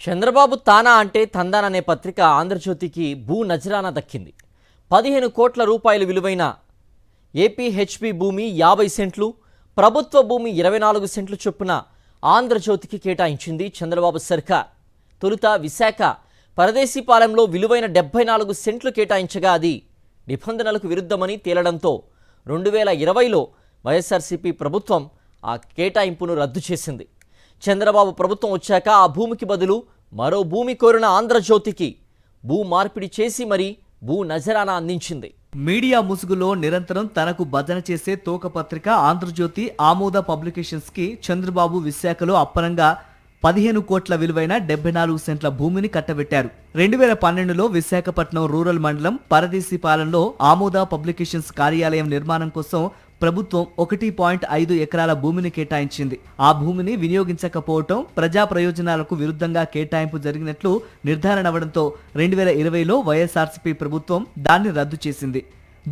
చంద్రబాబు తానా అంటే తందాన అనే పత్రిక ఆంధ్రజ్యోతికి భూ నజరానా దక్కింది. 15 కోట్ల రూపాయలు విలువైన ఏపీహెచ్పి భూమి 50 సెంట్లు, ప్రభుత్వ భూమి 24 సెంట్లు చొప్పున ఆంధ్రజ్యోతికి కేటాయించింది చంద్రబాబు సర్కార్. తొలుత విశాఖ పరదేశీపాలెంలో విలువైన 74 సెంట్లు కేటాయించగా అది నిబంధనలకు విరుద్ధమని తేలడంతో 2020లో వైఎస్ఆర్సీపీ ప్రభుత్వం ఆ కేటాయింపును రద్దు చేసింది. చంద్రబాబు ప్రభుత్వం వచ్చాక ఆ భూమికి బదులు మరో భూమి కోరిన ఆంధ్రజ్యోతికి భూ మార్పిడి చేసి మరీ భూ నజరానా అందించింది. మీడియా ముసుగులో నిరంతరం తనకు భజన చేసే తోక పత్రిక ఆంధ్రజ్యోతి ఆమోద పబ్లికేషన్స్ కి చంద్రబాబు విశాఖలో అప్పనంగా 15 కోట్ల విలువైన 74 సెంట్ల భూమిని కట్టబెట్టారు. 2012లో విశాఖపట్నం రూరల్ మండలం పరదేశీపాలెంలో ఆమోద పబ్లికేషన్స్ కార్యాలయం నిర్మాణం కోసం ప్రభుత్వం 1.5 ఎకరాల భూమిని కేటాయించింది. ఆ భూమిని వినియోగించకపోవటం ప్రజా ప్రయోజనాలకు విరుద్ధంగా కేటాయింపు జరిగినట్లు నిర్ధారణ అవడంతో 2020లో వైఎస్ఆర్సీపీ ప్రభుత్వం దాన్ని రద్దు చేసింది.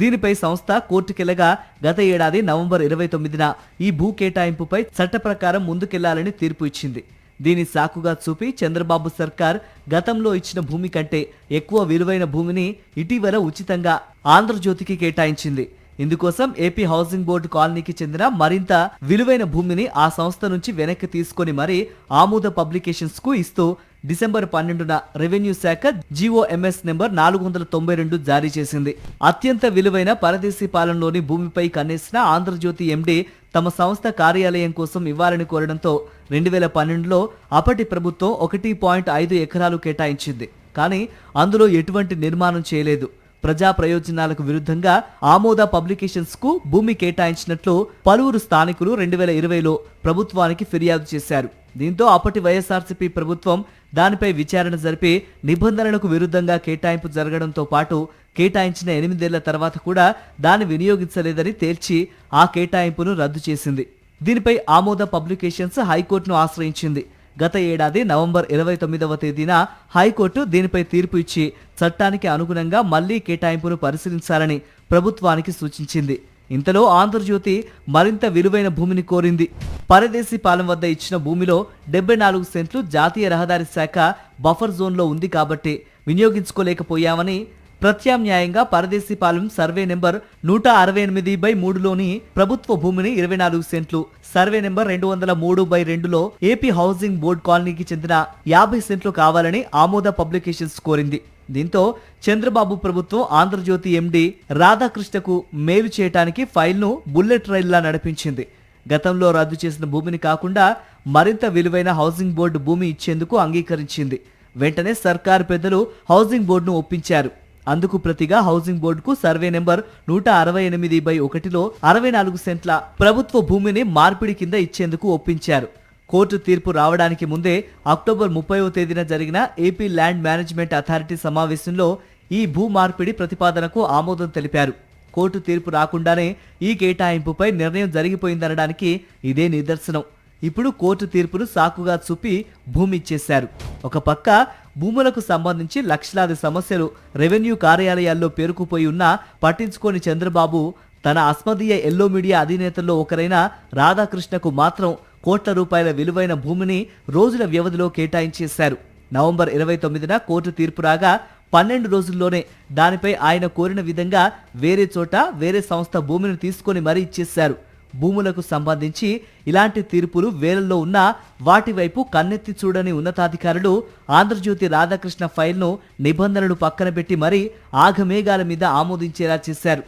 దీనిపై సంస్థ కోర్టుకెళ్లగా గత ఏడాది నవంబర్ 29న ఈ భూ కేటాయింపుపై చట్ట ప్రకారం ముందుకెళ్లాలని తీర్పు ఇచ్చింది. దీని సాకుగా చూపి చంద్రబాబు సర్కార్ గతంలో ఇచ్చిన భూమి కంటే ఎక్కువ విలువైన భూమిని ఇటీవల ఉచితంగా ఆంధ్రజ్యోతికి కేటాయించింది. ఇందుకోసం ఏపీ హౌసింగ్ బోర్డు కాలనీకి చెందిన మరింత విలువైన భూమిని ఆ సంస్థ నుంచి వెనక్కి తీసుకొని మరీ ఆమోద పబ్లికేషన్స్ కు ఇస్తూ డిసెంబర్ 12న రెవెన్యూ శాఖ జీఓఎంఎస్ నెంబర్ 492 జారీ చేసింది. అత్యంత విలువైన పరదేశీపాలెంలోని భూమిపై కన్నేసిన ఆంధ్రజ్యోతి ఎండీ తమ సంస్థ కార్యాలయం కోసం ఇవ్వాలని కోరడంతో 2012లో అప్పటి ప్రభుత్వం 1.5 ఎకరాలు కేటాయించింది. కానీ అందులో ఎటువంటి నిర్మాణం చేయలేదు. ప్రజా ప్రయోజనాలకు విరుద్ధంగా ఆమోద పబ్లికేషన్స్ కు భూమి కేటాయించినట్లు పలువురు స్థానికులు 2020లో ప్రభుత్వానికి ఫిర్యాదు చేశారు. దీంతో అప్పటి వైఎస్ఆర్సీపీ ప్రభుత్వం దానిపై విచారణ జరిపి నిబంధనలకు విరుద్ధంగా కేటాయింపు జరగడంతో పాటు కేటాయించిన 8 ఏళ్ల తర్వాత కూడా దాన్ని వినియోగించలేదని తేల్చి ఆ కేటాయింపును రద్దు చేసింది. దీనిపై ఆమోద పబ్లికేషన్స్ హైకోర్టును ఆశ్రయించింది. గత ఏడాది నవంబర్ 29వ తేదీన హైకోర్టు దీనిపై తీర్పు ఇచ్చి చట్టానికి అనుగుణంగా మళ్లీ కేటాయింపును పరిశీలించాలని ప్రభుత్వానికి సూచించింది. ఇంతలో ఆంధ్రజ్యోతి మరింత విలువైన భూమిని కోరింది. పరదేశీపాలెం వద్ద ఇచ్చిన భూమిలో 74 సెంట్లు జాతీయ రహదారి శాఖ బఫర్ జోన్లో ఉంది కాబట్టి వినియోగించుకోలేకపోయామని ప్రత్యామ్నాయంగా పరదేశీపాలెం సర్వే నెంబర్ 168/3లోని ప్రభుత్వ భూమిని 24 సెంట్లు, సర్వే నెంబర్ 203/2లో ఏపీ హౌసింగ్ బోర్డు కాలనీకి చెందిన 50 సెంట్లు కావాలని ఆమోద పబ్లికేషన్స్ కోరింది. దీంతో చంద్రబాబు ప్రభుత్వం ఆంధ్రజ్యోతి ఎండీ రాధాకృష్ణకు మేలు చేయడానికి ఫైల్ను బుల్లెట్ రైల్లా నడిపించింది. గతంలో రద్దు చేసిన భూమిని కాకుండా మరింత విలువైన హౌసింగ్ బోర్డు భూమి ఇచ్చేందుకు అంగీకరించింది. వెంటనే సర్కారు పెద్దలు హౌసింగ్ బోర్డును ఒప్పించారు. అందుకు ప్రతిగా హౌసింగ్ బోర్డుకు సర్వే నెంబర్ 168/1లో 64 సెంట్ల ప్రభుత్వ భూమిని మార్పిడి కింద ఇచ్చేందుకు ఒప్పించారు. కోర్టు తీర్పు రావడానికి ముందే అక్టోబర్ 30వ తేదీన జరిగిన ఏపీ ల్యాండ్ మేనేజ్మెంట్ అథారిటీ సమావేశంలో ఈ భూ మార్పిడి ప్రతిపాదనకు ఆమోదం తెలిపారు. కోర్టు తీర్పు రాకుండానే ఈ కేటాయింపుపై నిర్ణయం జరిగిపోయిందనడానికి ఇదే నిదర్శనం. ఇప్పుడు కోర్టు తీర్పును సాకుగా చూపి భూమి ఇచ్చేశారు. ఒక పక్క భూములకు సంబంధించి లక్షలాది సమస్యలు రెవెన్యూ కార్యాలయాల్లో పేరుకుపోయి ఉన్నా పట్టించుకోని చంద్రబాబు తన అస్మదీయ ఎల్లో మీడియా అధినేతల్లో ఒకరైన రాధాకృష్ణకు మాత్రం కోట్ల రూపాయల విలువైన భూమిని రోజుల వ్యవధిలో కేటాయించేశారు. నవంబర్ 29న కోర్టు తీర్పు రాగా 12 రోజుల్లోనే దానిపై ఆయన కోరిన విధంగా వేరే చోట వేరే సంస్థ భూమిని తీసుకొని మరీ ఇచ్చేశారు. భూములకు సంబంధించి ఇలాంటి తీర్పులు వేలల్లో ఉన్నా వాటి వైపు కన్నెత్తి చూడని ఉన్నతాధికారులు ఆంధ్రజ్యోతి రాధాకృష్ణ ఫైల్ను నిబంధనలు పక్కన పెట్టి మరీ ఆగమేఘాల మీద ఆమోదించేలా చేశారు.